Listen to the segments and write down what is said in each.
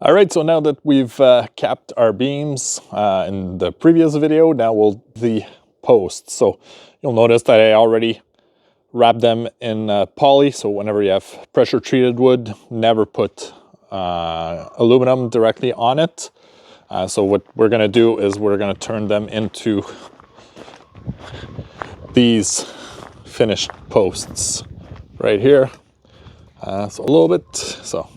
All right, so now that we've capped our beams in the previous video, now we'll do the posts. So you'll notice that I already wrapped them in poly. So whenever you have pressure treated wood, never put aluminum directly on it. So what we're gonna do is we're gonna turn them into these finished posts right here. So a little bit, so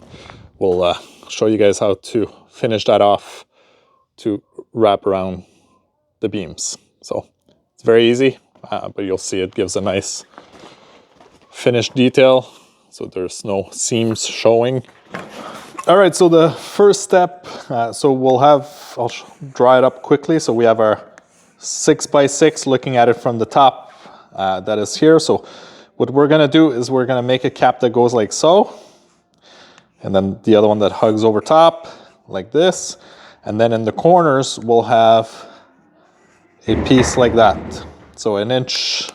we'll show you guys how to finish that off to wrap around the beams. So it's very easy, but you'll see it gives a nice finished detail, so there's no seams showing. All right, so the first step, so we'll have, I'll draw it up quickly. So we have our 6x6, looking at it from the top, that is here. So what we're gonna do is we're gonna make a cap that goes like so, and then the other one that hugs over top like this. And then in the corners, we'll have a piece like that. So 1.5 inches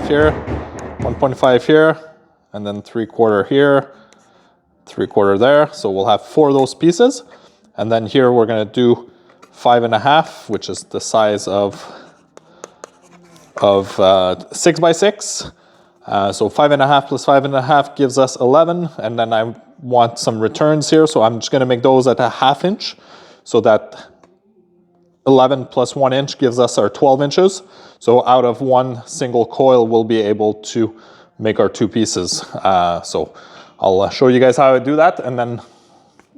here, 1.5 here, and then 3/4 here, 3/4 there. So we'll have 4 of those pieces. And then here we're gonna do 5.5, which is the size of 6x6. So 5.5 plus 5.5 gives us 11. And then I want some returns here. So I'm just gonna make those at 1/2 inch. So that 11 plus 1 inch gives us our 12 inches. So out of one single coil, we'll be able to make our 2 pieces. So I'll show you guys how I do that. And then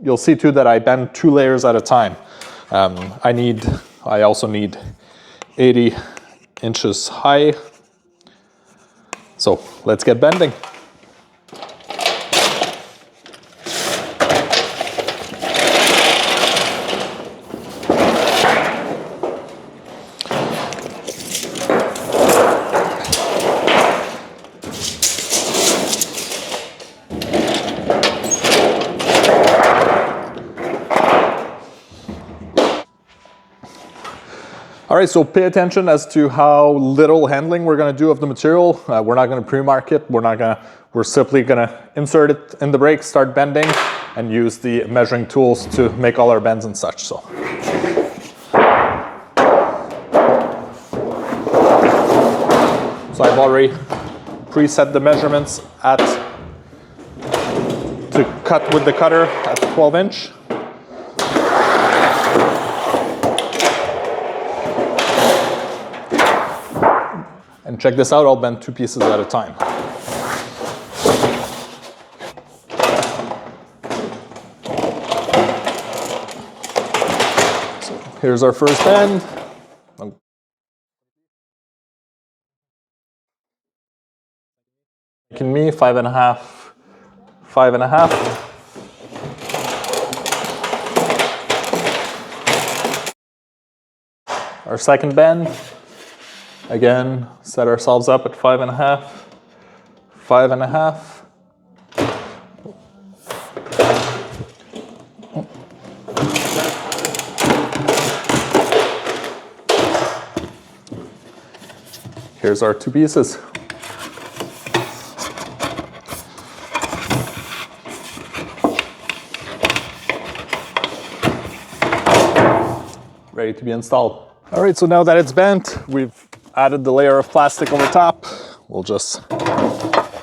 you'll see too that I bend 2 layers at a time. I also need 80 inches high. So let's get bending. All right, so pay attention as to how little handling we're gonna do of the material. We're not gonna pre-mark it. We're simply gonna insert it in the brake, start bending, and use the measuring tools to make all our bends and such. So I've already preset the measurements to cut with the cutter at 12 inch. And check this out, I'll bend 2 pieces at a time. So here's our first bend. Making me 5.5, 5.5. Our second bend. Again, set ourselves up at 5.5, 5.5. Here's our 2 pieces. Ready to be installed. All right, so now that it's bent, we've added the layer of plastic over top. We'll just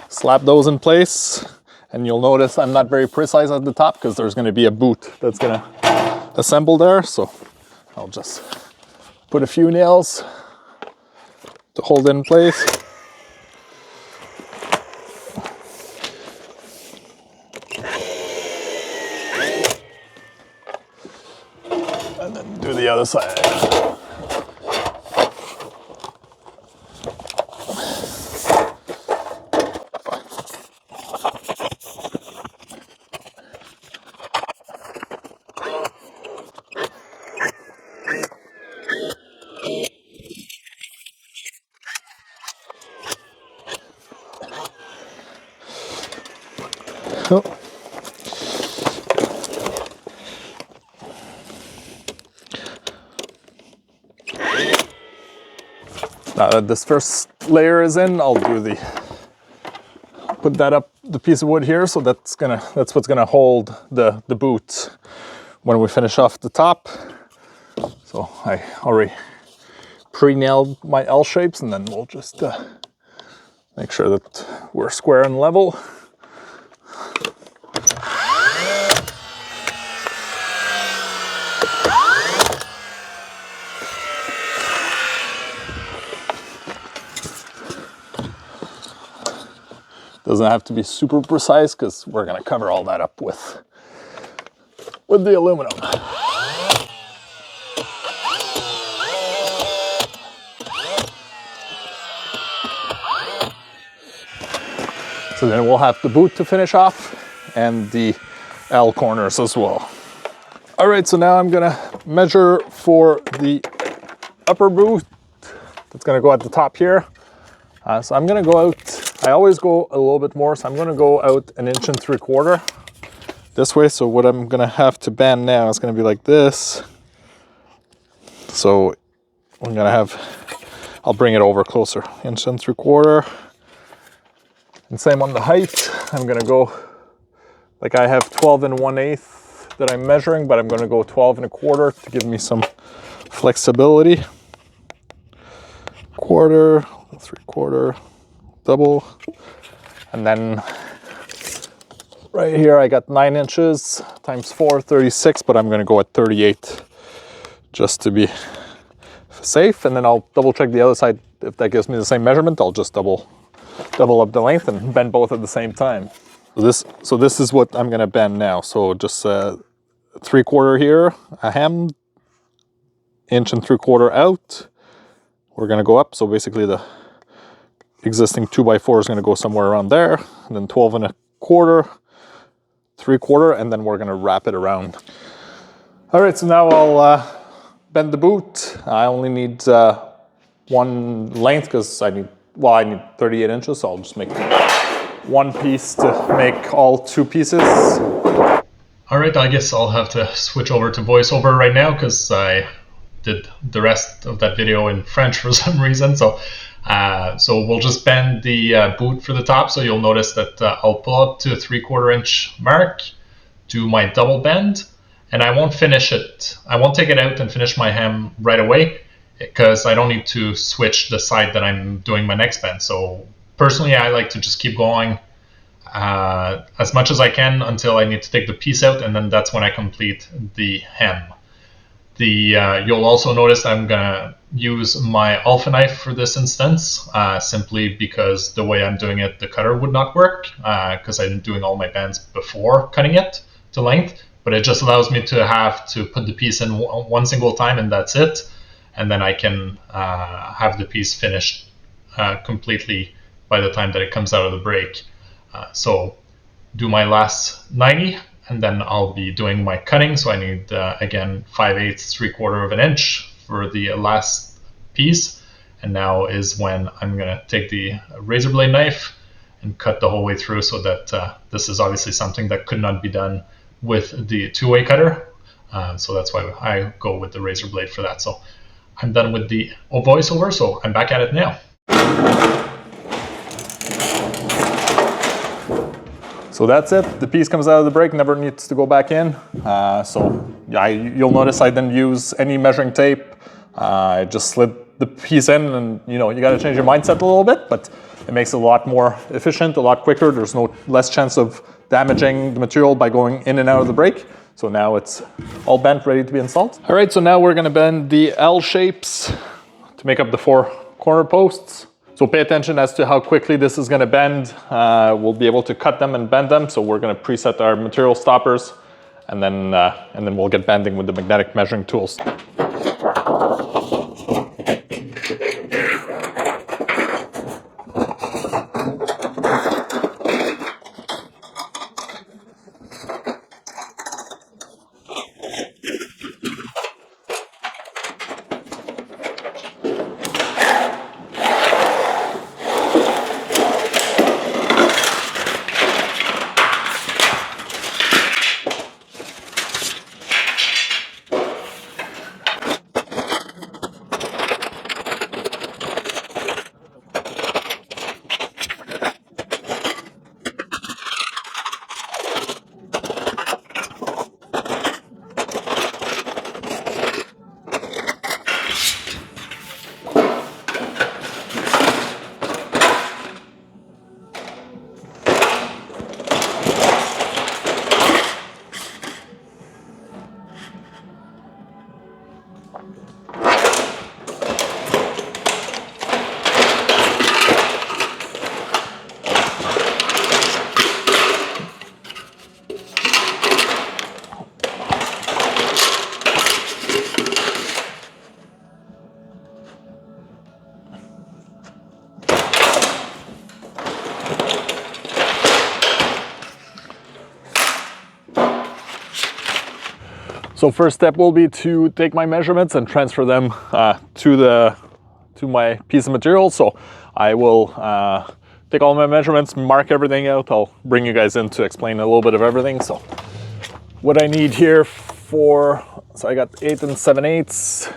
slap those in place. And you'll notice I'm not very precise at the top because there's gonna be a boot that's gonna assemble there. So I'll just put a few nails to hold it in place. And then do the other side. Oh. Now that this first layer is in, I'll put that up the piece of wood here, so that's what's gonna hold the boot when we finish off the top. So I already pre-nailed my L shapes, and then we'll just make sure that we're square and level. Doesn't have to be super precise because we're gonna cover all that up with the aluminum. So then we'll have the boot to finish off and the L corners as well. All right, so now I'm gonna measure for the upper boot that's gonna go at the top here. So I'm gonna go out, I always go a little bit more, so I'm gonna go out 1.75 inches this way. So what I'm gonna have to bend now is gonna be like this. So I'm gonna have, I'll bring it over closer, 1.75 inches. And same on the height, I'm gonna go, like I have 12 1/8 that I'm measuring, but I'm gonna go 12 1/4 to give me some flexibility. Quarter, 3/4, double. And then right here I got 9 inches times 4, 36, but I'm gonna go at 38 just to be safe. And then I'll double check the other side. If that gives me the same measurement, I'll just double up the length and bend both at the same time. So this is what I'm gonna bend now. So just 3/4 here, a hem, 1.75 inches out. We're gonna go up. So basically the existing 2x4 is gonna go somewhere around there, and then 12 1/4, 3/4, and then we're gonna wrap it around. All right, so now I'll bend the boot. I only need one length because I need 38 inches, so I'll just make one piece to make all 2 pieces. All right, I guess I'll have to switch over to voiceover right now because I did the rest of that video in French for some reason. So we'll just bend the boot for the top. So you'll notice that I'll pull up to a 3/4 inch mark, do my double bend, and I won't finish it. I won't take it out and finish my hem right away because I don't need to switch the side that I'm doing my next bend. So personally, I like to just keep going as much as I can until I need to take the piece out, and then that's when I complete the hem. You'll also notice I'm gonna use my alpha knife for this instance, simply because the way I'm doing it, the cutter would not work because I'm doing all my bends before cutting it to length, but it just allows me to have to put the piece in one single time and that's it. And then I can have the piece finished completely by the time that it comes out of the break. So do my last 90, and then I'll be doing my cutting. So I need, again, 5/8, 3/4 of an inch for the last piece. And now is when I'm gonna take the razor blade knife and cut the whole way through, so that this is obviously something that could not be done with the 2-way cutter. So that's why I go with the razor blade for that. So I'm done with the voiceover, so I'm back at it now. So that's it. The piece comes out of the break, never needs to go back in. So yeah, you'll notice I didn't use any measuring tape. I just slid the piece in, and you got to change your mindset a little bit, but it makes it a lot more efficient, a lot quicker. There's less chance of damaging the material by going in and out of the break. So now it's all bent, ready to be installed. All right, so now we're gonna bend the L shapes to make up the 4 corner posts. So pay attention as to how quickly this is gonna bend. We'll be able to cut them and bend them. So we're gonna preset our material stoppers, and then we'll get bending with the magnetic measuring tools. So first step will be to take my measurements and transfer them to my piece of material. So I will take all my measurements, mark everything out. I'll bring you guys in to explain a little bit of everything. So what I need here so I got 8 7/8,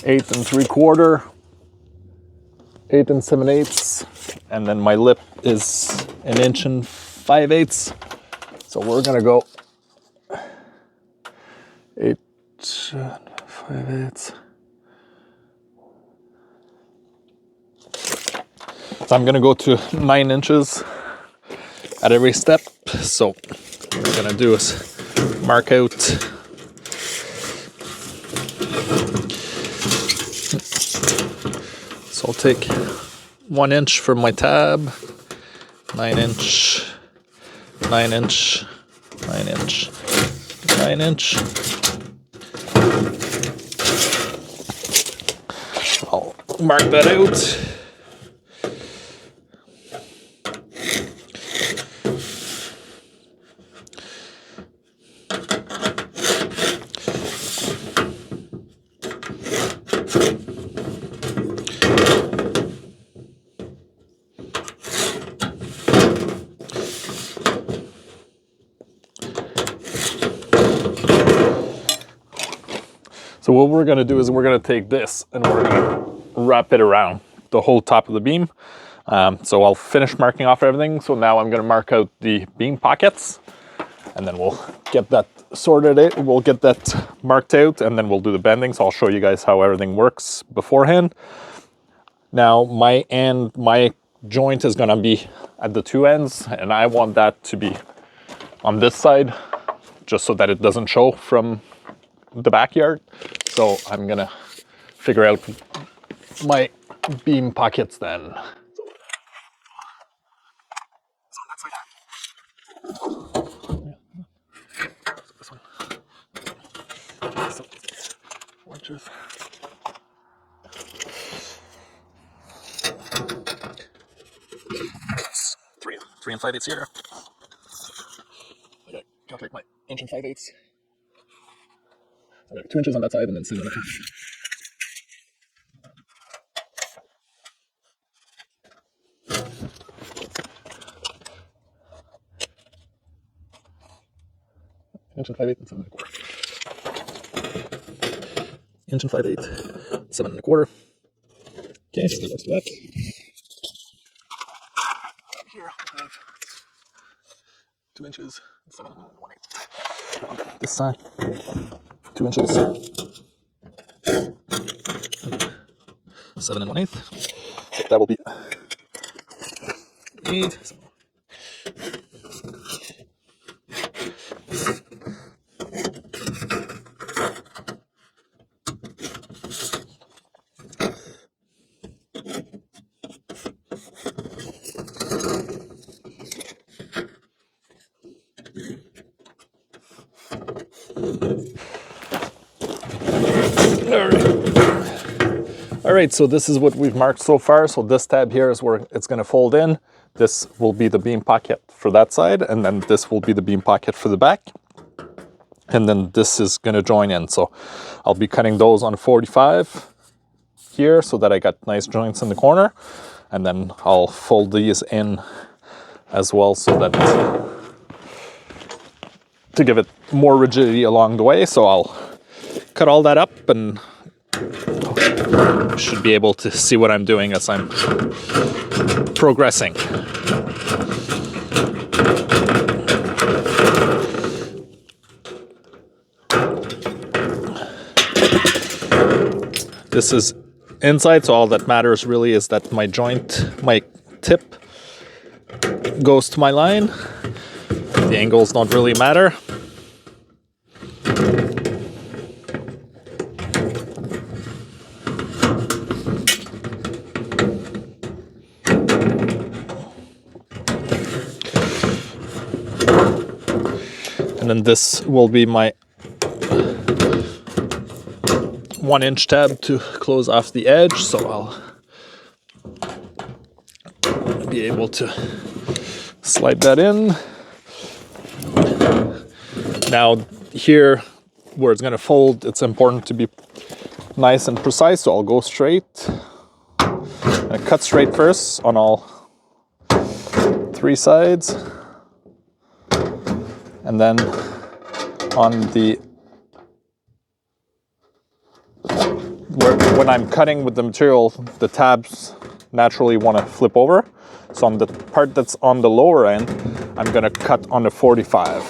8 3/4, 8 7/8, and then my lip is 1 5/8. So we're gonna go 8 5/8. So I'm gonna go to 9 inches at every step. So what we're gonna do is mark out so I'll take 1 inch for my tab, 9 inch, 9 inch, 9 inch, 9 inch. I'll mark that out. So what we're gonna do is we're gonna take this and we're gonna wrap it around the whole top of the beam. So I'll finish marking off everything. So now I'm gonna mark out the beam pockets and then we'll get that sorted out. We'll get that marked out and then we'll do the bending. So I'll show you guys how everything works beforehand. Now my joint is gonna be at the 2 ends and I want that to be on this side just so that it doesn't show from the backyard. So I'm gonna figure out my beam pockets then. This one. So, inches. Three and 5/8 here. I gotta calculate my 1 5/8. I got 2 inches on that side and then 7.5. 1 5/8 and 7.25. 1 5/8, 7.25. Okay, so that's that. Here I have 2 inches and 7.1/8. This side, 2 inches, 7.1/8. So that will be 8. All right, so this is what we've marked so far. So this tab here is where it's going to fold in. This will be the beam pocket for that side, and then this will be the beam pocket for the back. And then this is going to join in. So I'll be cutting those on 45 here so that I got nice joints in the corner. And then I'll fold these in as well so that to give it more rigidity along the way. So I'll cut all that up and should be able to see what I'm doing as I'm progressing. This is inside, so all that matters really is that my tip goes to my line. The angles don't really matter. And then this will be my 1-inch tab to close off the edge, so I'll be able to slide that in. Now here where it's going to fold, it's important to be nice and precise, so I'll go straight. I cut straight first on all 3 sides, and then on the when I'm cutting with the material, the tabs naturally want to flip over. So on the part that's on the lower end, I'm going to cut on the 45.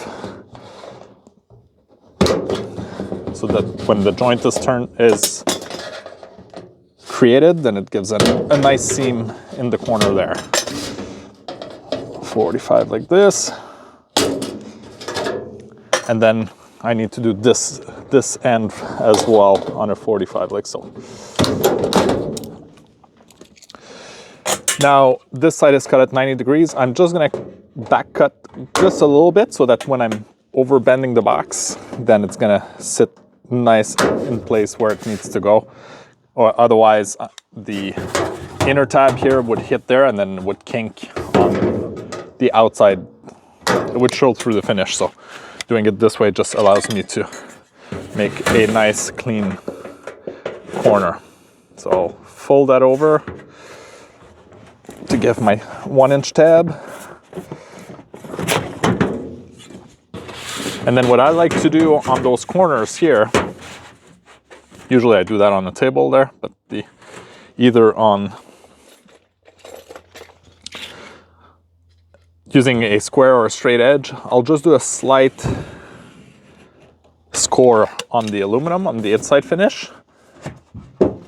So that when the joint is created, then it gives a nice seam in the corner there. 45 like this. And then I need to do this end as well on a 45, like so. Now this side is cut at 90 degrees. I'm just gonna back cut just a little bit so that when I'm over bending the box, then it's gonna sit nice in place where it needs to go. Or otherwise the inner tab here would hit there and then would kink on the outside. It would show through the finish. So doing it this way just allows me to make a nice clean corner. So I'll fold that over to give my 1-inch tab. And then what I like to do on those corners here, usually I do that on the table there, but either on using a square or a straight edge, I'll just do a slight score on the aluminum, on the inside finish,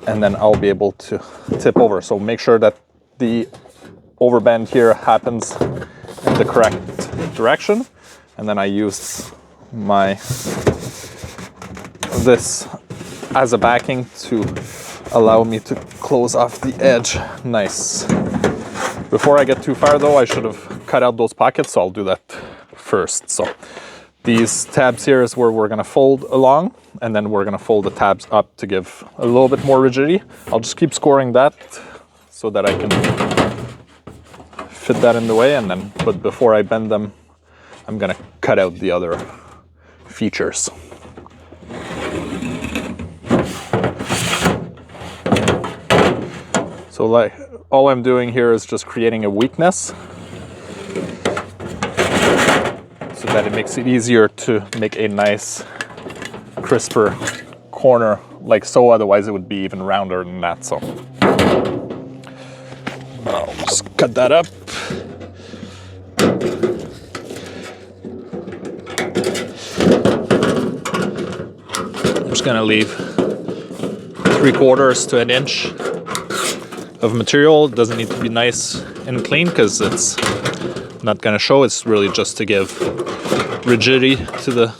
and then I'll be able to tip over. So make sure that the overbend here happens in the correct direction, and then I use this as a backing to allow me to close off the edge. Nice. Before I get too far though, I should have cut out those pockets, so I'll do that first. So these tabs here is where we're gonna fold along, and then we're gonna fold the tabs up to give a little bit more rigidity. I'll just keep scoring that so that I can fit that in the way, and then, but before I bend them, I'm gonna cut out the other features. So like, all I'm doing here is just creating a weakness so that it makes it easier to make a nice, crisper corner like so, otherwise it would be even rounder than that. So I'll just cut that up. I'm just gonna leave 3/4 to 1 inch of material. It doesn't need to be nice and clean because it's not gonna show. It's really just to give rigidity to the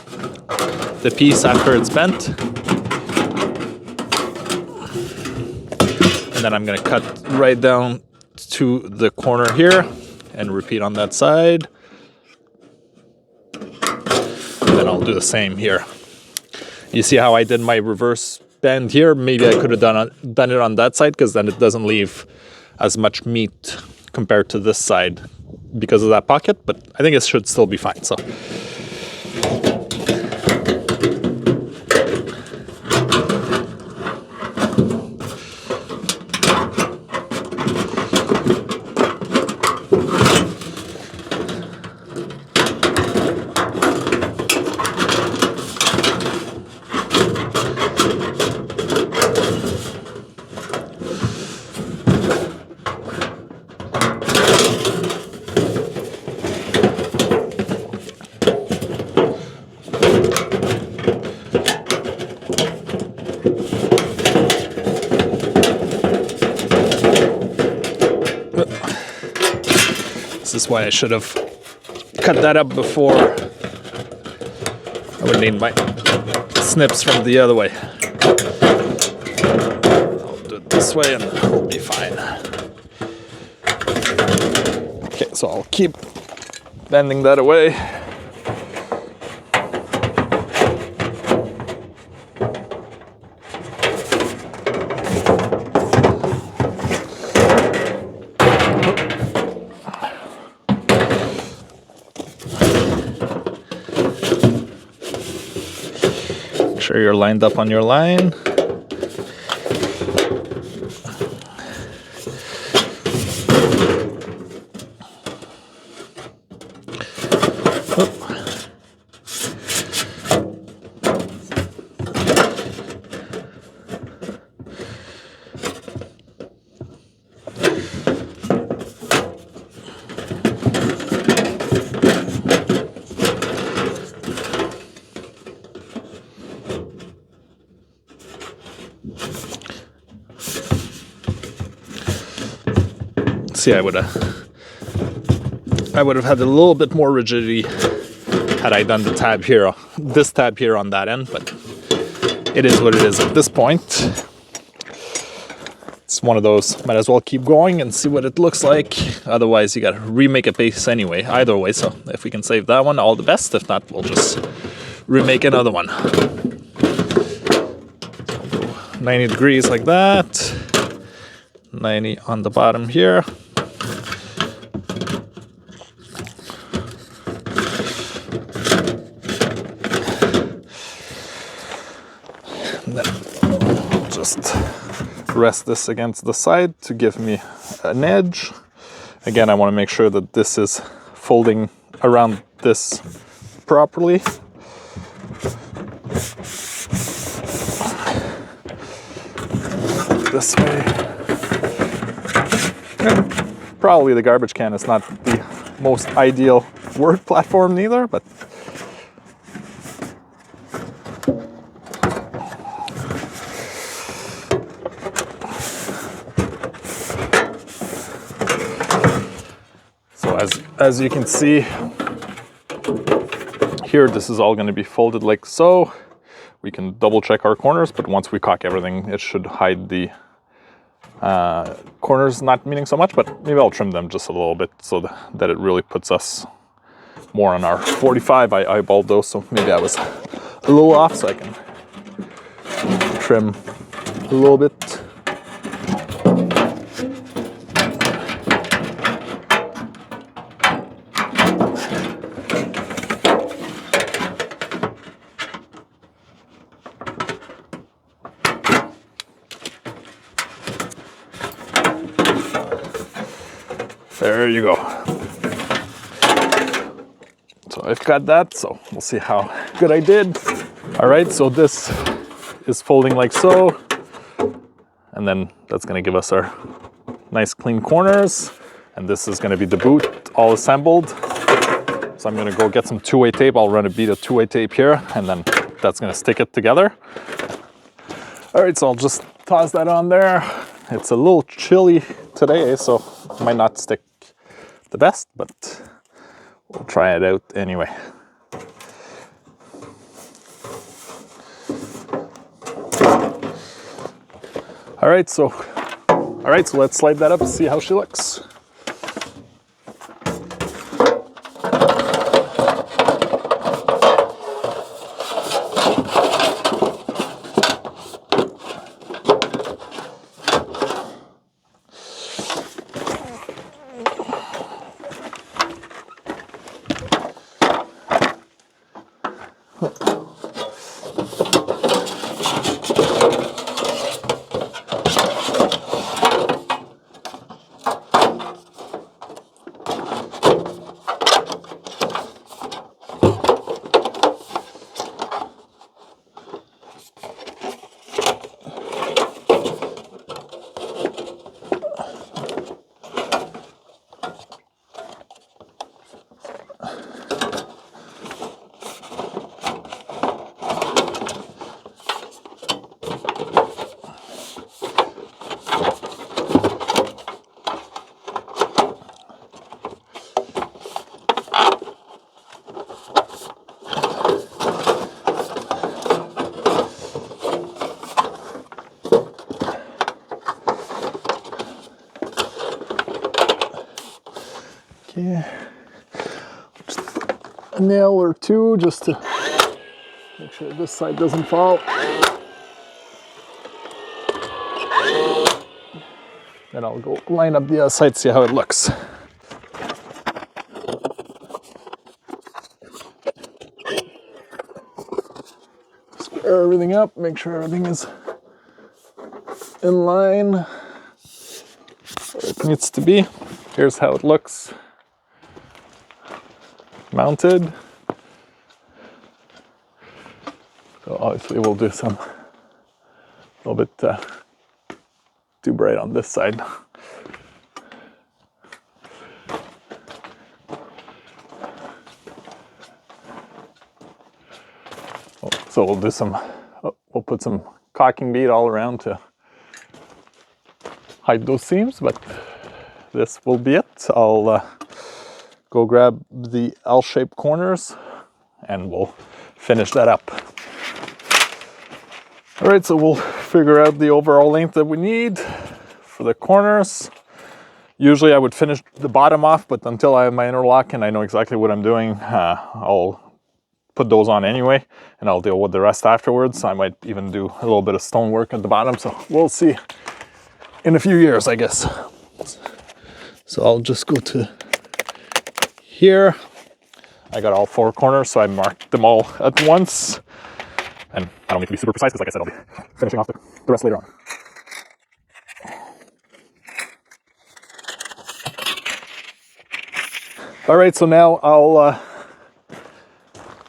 piece after it's bent. And then I'm gonna cut right down to the corner here and repeat on that side. And then I'll do the same here. You see how I did my reverse bend here? Maybe I could have done it on that side, because then it doesn't leave as much meat compared to this side because of that pocket, but I think it should still be fine. So this is why I should have cut that up before. I would need my snips from the other way. I'll do it this way and I'll be fine. Okay, so I'll keep bending that away. sure you're lined up on your line. See, I would have had a little bit more rigidity had I done the tab here, this tab here on that end, but it is what it is at this point. It's one of those, might as well keep going and see what it looks like. Otherwise, you gotta remake a base anyway, either way. So if we can save that one, all the best. If not, we'll just remake another one. 90 degrees like that. 90 on the bottom here. And then I'll just rest this against the side to give me an edge. Again, I want to make sure that this is folding around this properly. This way. Probably the garbage can is not the most ideal work platform neither, but so as you can see here, this is all going to be folded like so. We can double check our corners, but once we caulk everything, it should hide the corners not meaning so much, but maybe I'll trim them just a little bit so that it really puts us more on our 45. I eyeballed those, so maybe I was a little off, so I can trim a little bit. There you go. So I've got that, so we'll see how good I did. All right, so this is folding like so. And then that's gonna give us our nice clean corners. And this is gonna be the boot all assembled. So I'm gonna go get some two-way tape. I'll run a bead of two-way tape here, and then that's gonna stick it together. All right, so I'll just toss that on there. It's a little chilly today, so it might not stick the best, but we'll try it out anyway. All right, so let's slide that up and see how she looks. Okay, just a nail or two just to make sure this side doesn't fall. Then I'll go line up the other side, see how it looks. square everything up, make sure everything is in line where it needs to be. Here's how it looks mounted. So obviously we'll do some a little bit too bright on this side. So we'll do some, we'll put some caulking bead all around to hide those seams, but this will be it. I'll go grab the L-shaped corners and we'll finish that up. All right, so we'll figure out the overall length that we need for the corners. Usually I would finish the bottom off, but until I have my interlock and I know exactly what I'm doing, I'll put those on anyway, and I'll deal with the rest afterwards. I might even do a little bit of stonework at the bottom, so we'll see in a few years, I guess. So I'll just go to here. I got all 4 corners, so I marked them all at once. And I don't need to be super precise because, like I said, I'll be finishing off the rest later on. All right, so now I'll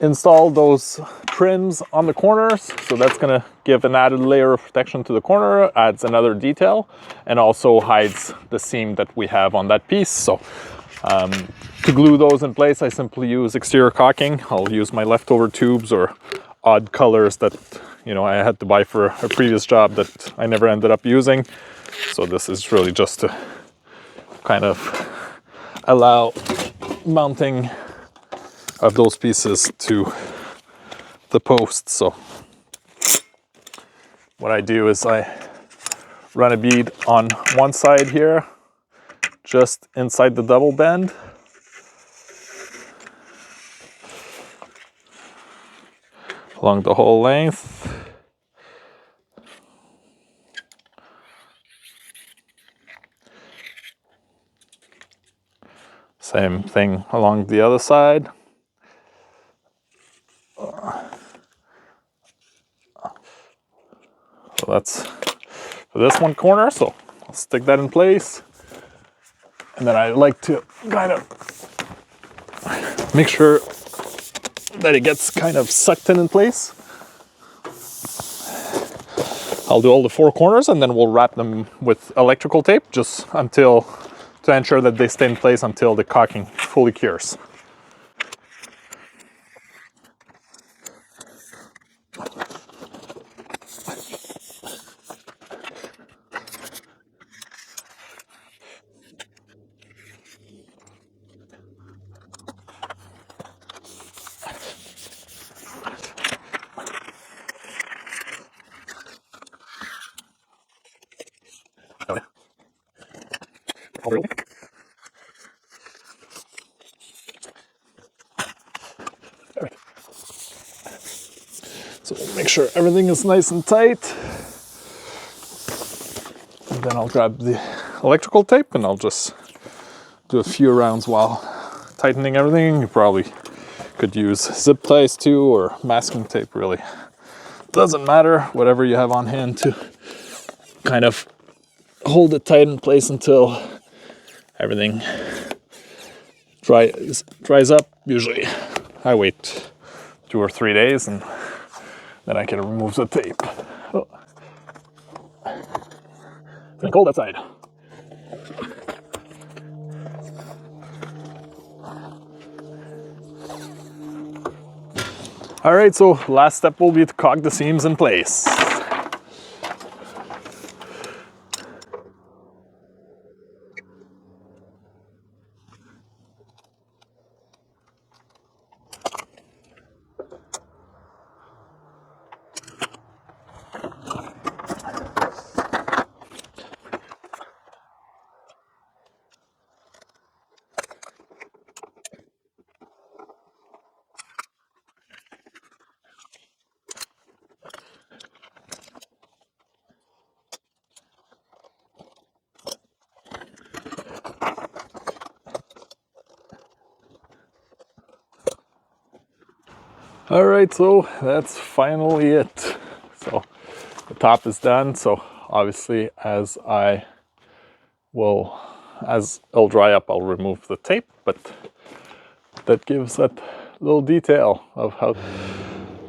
install those trims on the corners. So that's gonna give an added layer of protection to the corner, adds another detail, and also hides the seam that we have on that piece. So to glue those in place, I simply use exterior caulking. I'll use my leftover tubes or odd colors that, you know, I had to buy for a previous job that I never ended up using. So this is really just to kind of allow mounting of those pieces to the posts. So what I do is I run a bead on one side here, just inside the double bend. Along the whole length. Same thing along the other side. So that's for this one corner, so I'll stick that in place. And then I like to kind of make sure that it gets kind of sucked in place. I'll do all the 4 corners and then we'll wrap them with electrical tape just until, to ensure that they stay in place until the caulking fully cures. So make sure everything is nice and tight. And then I'll grab the electrical tape and I'll just do a few rounds while tightening everything. You probably could use zip ties too, or masking tape, really. Doesn't matter, whatever you have on hand to kind of hold it tight in place until everything dries up. Usually I wait 2 or 3 days and then I can remove the tape. Oh. It's been cold outside. All right, so last step will be to caulk the seams in place. All right, so that's finally it. So the top is done. So obviously as it'll dry up, I'll remove the tape, but that gives that little detail of how.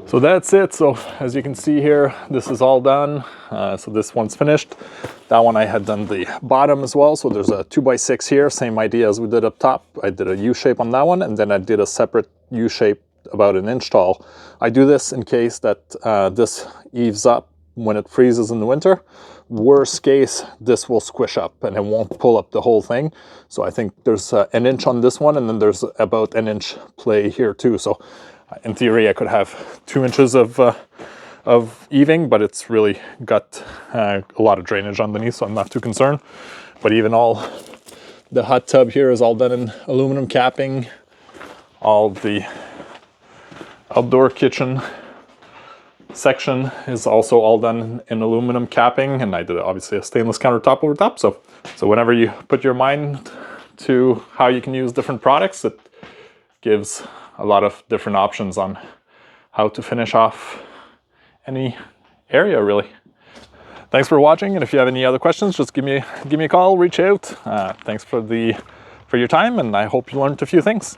So that's it. So as you can see here, this is all done. So this one's finished. That one I had done the bottom as well. So there's a 2x6 here, same idea as we did up top. I did a U shape on that one, and then I did a separate U shape about 1 inch tall. I do this in case that this eaves up when it freezes in the winter. Worst case, this will squish up and it won't pull up the whole thing. So I think there's 1 inch on this one, and then there's about 1 inch play here too. So in theory, I could have 2 inches of eaving, but it's really got a lot of drainage underneath, so I'm not too concerned. But even all the hot tub here is all done in aluminum capping. All the outdoor kitchen section is also all done in aluminum capping, and I did obviously a stainless countertop over top. So whenever you put your mind to how you can use different products, it gives a lot of different options on how to finish off any area, really. Thanks for watching, and if you have any other questions, just give me a call, reach out. Thanks for your time, and I hope you learned a few things.